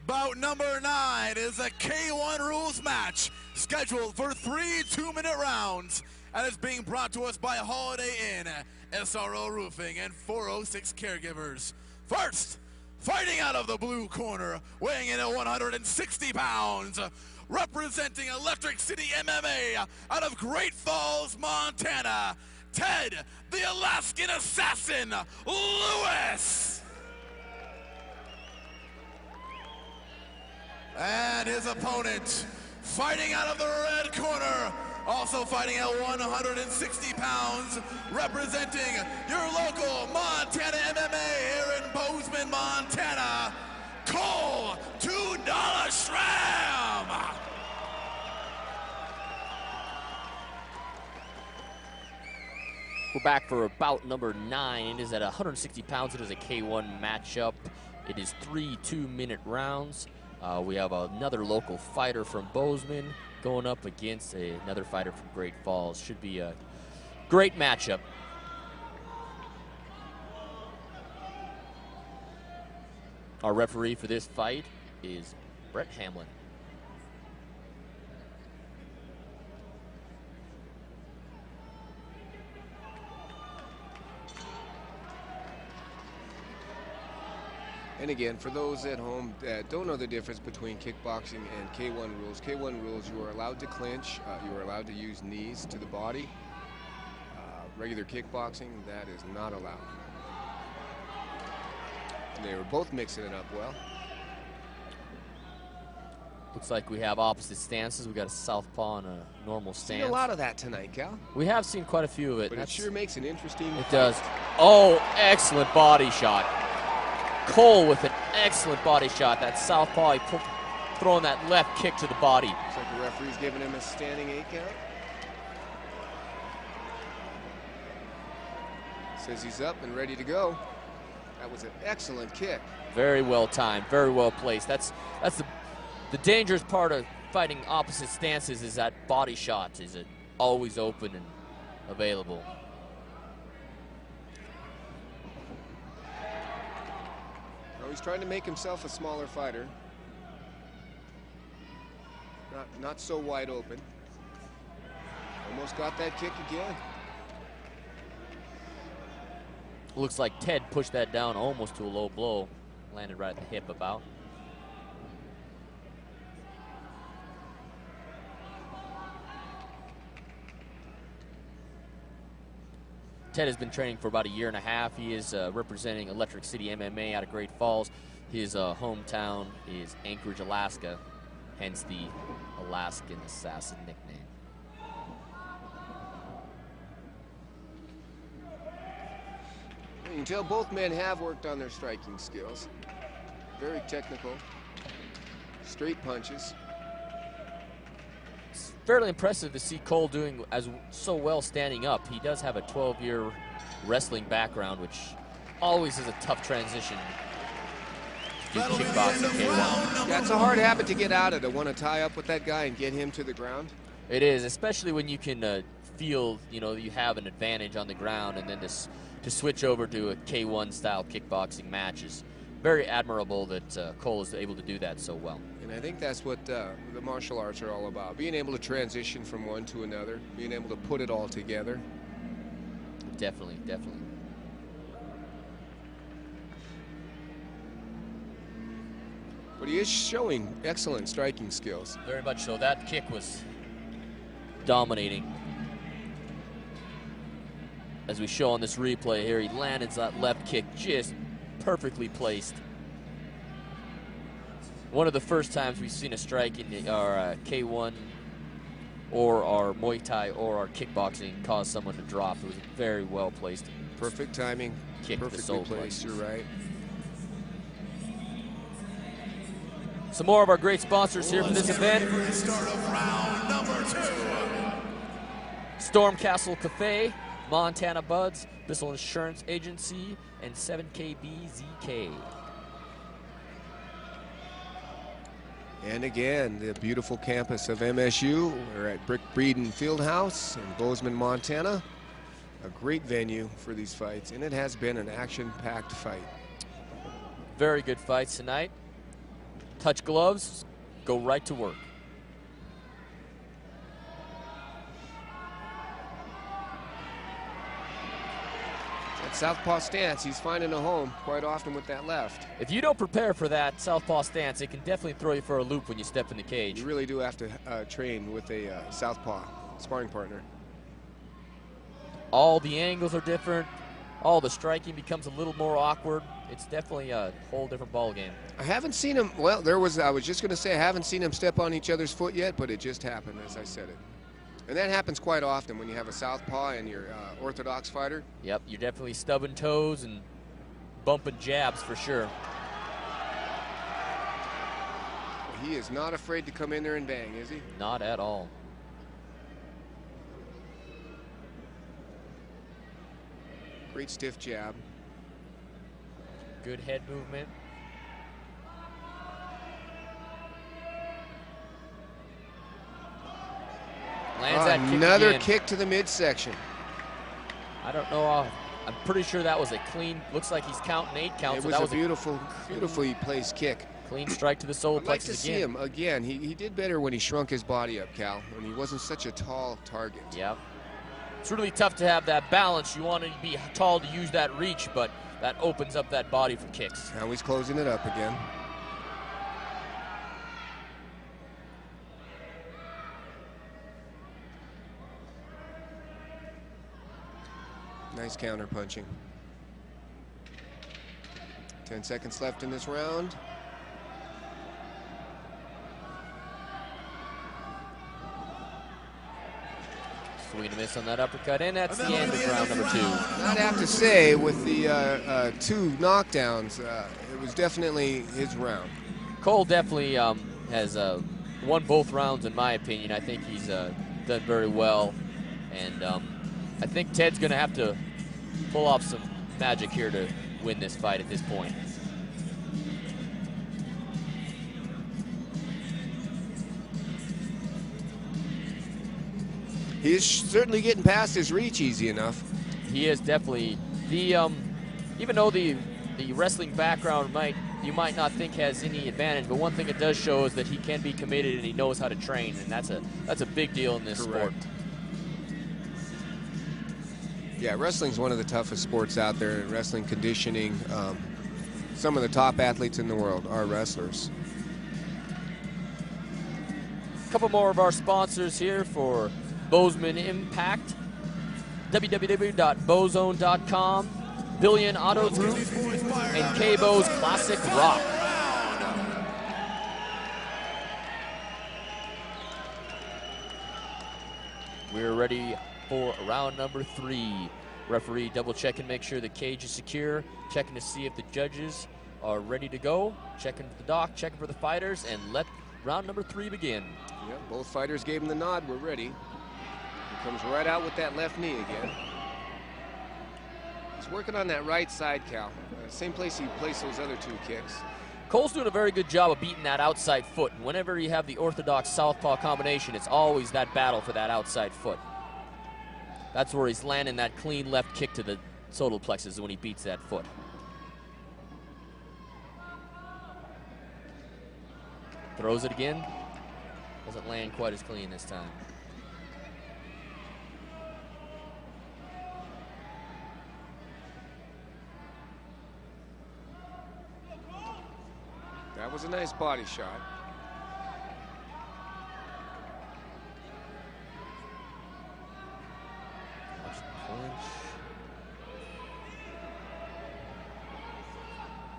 Bout number 9 is a K1 rules match scheduled for 3 2-minute rounds and is being brought to us by Holiday Inn, SRO Roofing, and 406 Caregivers. First, fighting out of the blue corner, weighing in at 160 pounds, representing Electric City MMA out of Great Falls, Montana, Ted, the Alaskan Assassin, Lewis. And his opponent, fighting out of the red corner, also fighting at 160 pounds, representing your local Montana MMA here in Bozeman, Montana, Cole $2 Schram. We're back for bout number 9. It is at 160 pounds. It is a K1 matchup. It is 3 2-minute rounds. We have another local fighter from Bozeman going up against another fighter from Great Falls. Should be a great matchup. Our referee for this fight is Brett Hamlin. And again, for those at home that don't know the difference between kickboxing and K1 rules, K1 rules, you are allowed to clinch, you are allowed to use knees to the body. Regular kickboxing, that is not allowed. And they were both mixing it up well. Looks like we have opposite stances. We got a southpaw and a normal stance. Seen a lot of that tonight, Cal. We have seen quite a few of it. But it sure makes an interesting It fight. does. Oh, excellent body shot. Cole with an excellent body shot. That southpaw, throwing that left kick to the body. Looks like the referee's giving him a standing 8 count. Says he's up and ready to go. That was an excellent kick. Very well timed, very well placed. That's the dangerous part of fighting opposite stances, is that body shot is always open and available. He's trying to make himself a smaller fighter. Not so wide open. Almost got that kick again. Looks like Ted pushed that down almost to a low blow. Landed right at the hip about. Ted has been training for about 1.5 years. He is representing Electric City MMA out of Great Falls. His hometown is Anchorage, Alaska, hence the Alaskan Assassin nickname. You can tell both men have worked on their striking skills. Very technical. Straight punches. It's fairly impressive to see Cole doing so well standing up. He does have a 12-year wrestling background, which always is a tough transition to kickboxing K1. That's a hard habit to get out of, to want to tie up with that guy and get him to the ground. It is, especially when you can feel, you have an advantage on the ground, and then to switch over to a K1 style kickboxing match is very admirable that Cole is able to do that so well. And I think that's what the martial arts are all about. Being able to transition from one to another, being able to put it all together. Definitely, definitely. But he is showing excellent striking skills. Very much so. That kick was dominating. As we show on this replay here, he landed that left kick just perfectly placed. One of the first times we've seen a strike in our K1 or our Muay Thai or our kickboxing cause someone to drop. It was very well placed. Perfect timing. Kick to the Perfectly soul placed, plexus. you're right. Some more of our great sponsors here for this event. Start of round number 2. Stormcastle Cafe, Montana Buds, Bissell Insurance Agency, and 7KBZK. And again, the beautiful campus of MSU. We're at Brick Breeden Fieldhouse in Bozeman, Montana. A great venue for these fights, and it has been an action-packed fight. Very good fights tonight. touch gloves, go right to work. That southpaw stance, he's finding a home quite often with that left. If you don't prepare for that southpaw stance, it can definitely throw you for a loop when you step in the cage. You really do have to train with a southpaw sparring partner. All the angles are different. All the striking becomes a little more awkward. It's definitely a whole different ball game. I haven't seen him, well, I was just going to say I haven't seen him step on each other's foot yet, but it just happened as I said it. And that happens quite often when you have a southpaw and your orthodox fighter. Yep, you're definitely stubbing toes and bumping jabs for sure. He is not afraid to come in there and bang, is he? Not at all. Great stiff jab. Good head movement. Lands that kick another again. kick to the midsection. I don't know. I'm pretty sure that was a clean. Looks like he's counting 8 counts. It So was that a was beautifully placed kick. clean strike to the solar I'd like to plexus see again. him again. He did better when he shrunk his body up, Cal, when he wasn't such a tall target. Yep. It's really tough to have that balance. You want to be tall to use that reach, but that opens up that body for kicks. Now he's closing it up again. Nice counter punching. 10 seconds left in this round. Swing and a miss on that uppercut, and that's the end of round number 2. I'd have to say, with the 2 knockdowns, it was definitely his round. Cole definitely has won both rounds, in my opinion. I think he's done very well, and I think Ted's going to have to pull off some magic here to win this fight at this point. He's certainly getting past his reach easy enough. He is definitely the even though the wrestling background you might not think has any advantage, but one thing it does show is that he can be committed and he knows how to train, and that's a big deal in this sport. Yeah, wrestling's one of the toughest sports out there. Wrestling conditioning. Some of the top athletes in the world are wrestlers. A couple more of our sponsors here for Bozeman Impact. www.bozone.com, Billion Auto Group, and K-Bo's Classic Rock. We're ready for round number 3. Referee double checking, make sure the cage is secure, checking to see if the judges are ready to go, checking for the doc, checking for the fighters, and let round number 3 begin. Yep, both fighters gave him the nod. We're ready. He comes right out with that left knee again. He's working on that right side, Cal. Same place he placed those other 2 kicks. Cole's doing a very good job of beating that outside foot. And whenever you have the orthodox southpaw combination, it's always that battle for that outside foot. That's where he's landing that clean left kick to the solar plexus when he beats that foot. Throws it again. Doesn't land quite as clean this time. That was a nice body shot. Watch the clinch.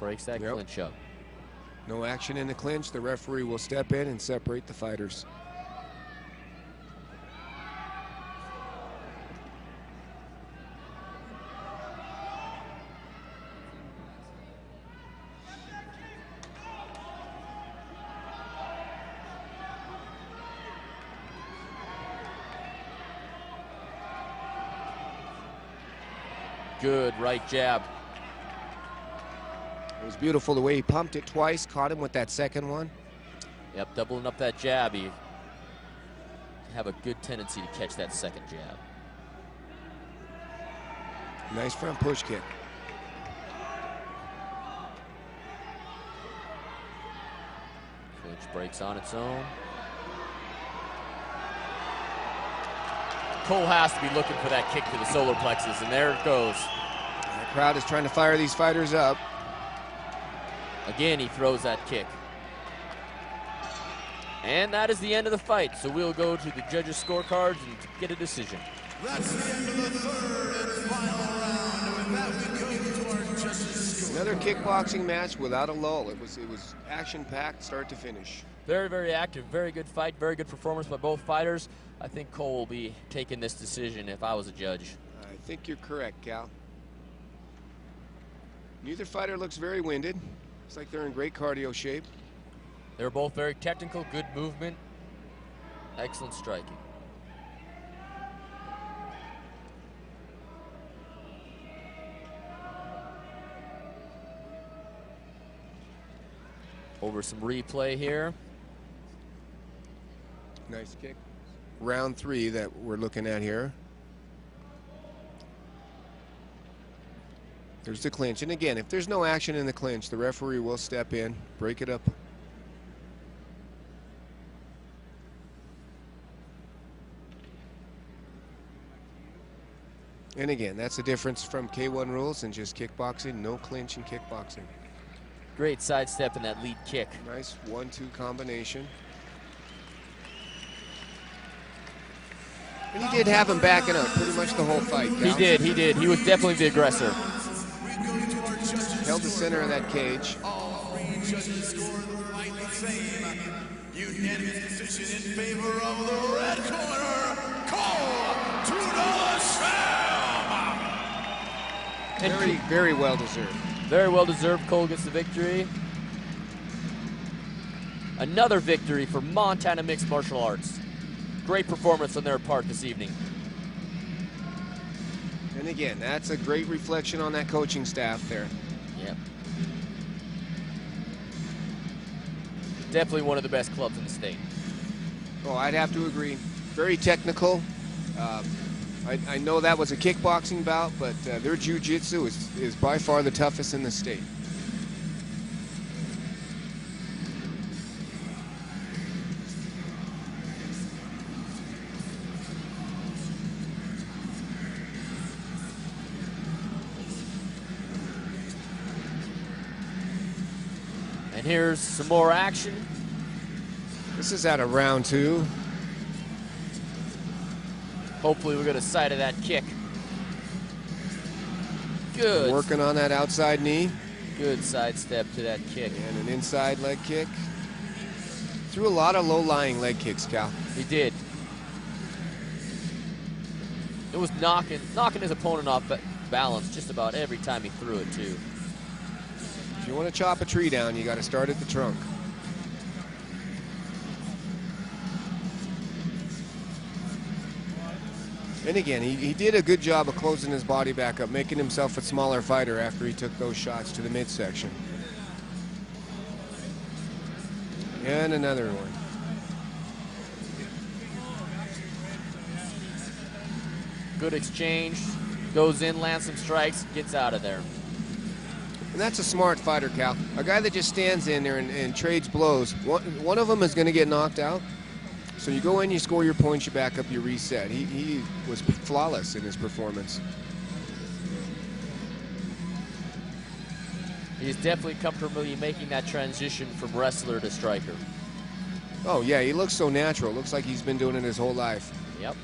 Breaks that clinch up. No action in the clinch. The referee will step in and separate the fighters. Good right jab. It was beautiful the way he pumped it twice, caught him with that second one. Yep, doubling up that jab. You have a good tendency to catch that second jab. Nice front push kick. which breaks on its own. Cole has to be looking for that kick to the solar plexus, and there it goes. The crowd is trying to fire these fighters up. Again, he throws that kick. And that is the end of the fight. So we'll go to the judges' scorecards and get a decision. That's the end of the third and final round. And with that, we go to our judges' score. Another kickboxing match without a lull. It was action-packed, start to finish. Very, very active, very good fight, very good performance by both fighters. I think Cole will be taking this decision if I was a judge. I think you're correct, Cal. Neither fighter looks very winded. Looks like they're in great cardio shape. They're both very technical, good movement, excellent striking. Over some replay here. Nice kick. Round 3 that we're looking at here. There's the clinch. And again, if there's no action in the clinch, the referee will step in, break it up. And again, that's the difference from K1 rules and just kickboxing. No clinch in kickboxing. Great sidestep in that lead kick. Nice 1-2 combination. And he did have him backing up pretty much the whole fight. Cal. He did. He was definitely the aggressor. Held the center of that cage. All 3 judges score the fight the same. Unanimous decision in favor of the red corner, Cole Schram. Very well deserved. Very well deserved. Cole gets the victory. Another victory for Montana Mixed Martial Arts. Great performance on their part this evening. And again, that's a great reflection on that coaching staff there. Yep. Definitely one of the best clubs in the state. Oh, I'd have to agree. Very technical. I know that was a kickboxing bout, but their jiu-jitsu is by far the toughest in the state. And here's some more action. This is out of round 2. Hopefully we get a sight of that kick. Good. Working on that outside knee. Good sidestep to that kick. And an inside leg kick. Threw a lot of low-lying leg kicks, Cal. He did. It was knocking his opponent off balance just about every time he threw it, too. If you want to chop a tree down, you got to start at the trunk. And again, he did a good job of closing his body back up, making himself a smaller fighter after he took those shots to the midsection. And another one. Good exchange. Goes in, lands some strikes, gets out of there. And that's a smart fighter, Cal. A guy that just stands in there and trades blows. One of them is going to get knocked out. So you go in, you score your points, you back up, you reset. He was flawless in his performance. He's definitely comfortably making that transition from wrestler to striker. Oh, yeah, he looks so natural. Looks like he's been doing it his whole life. Yep.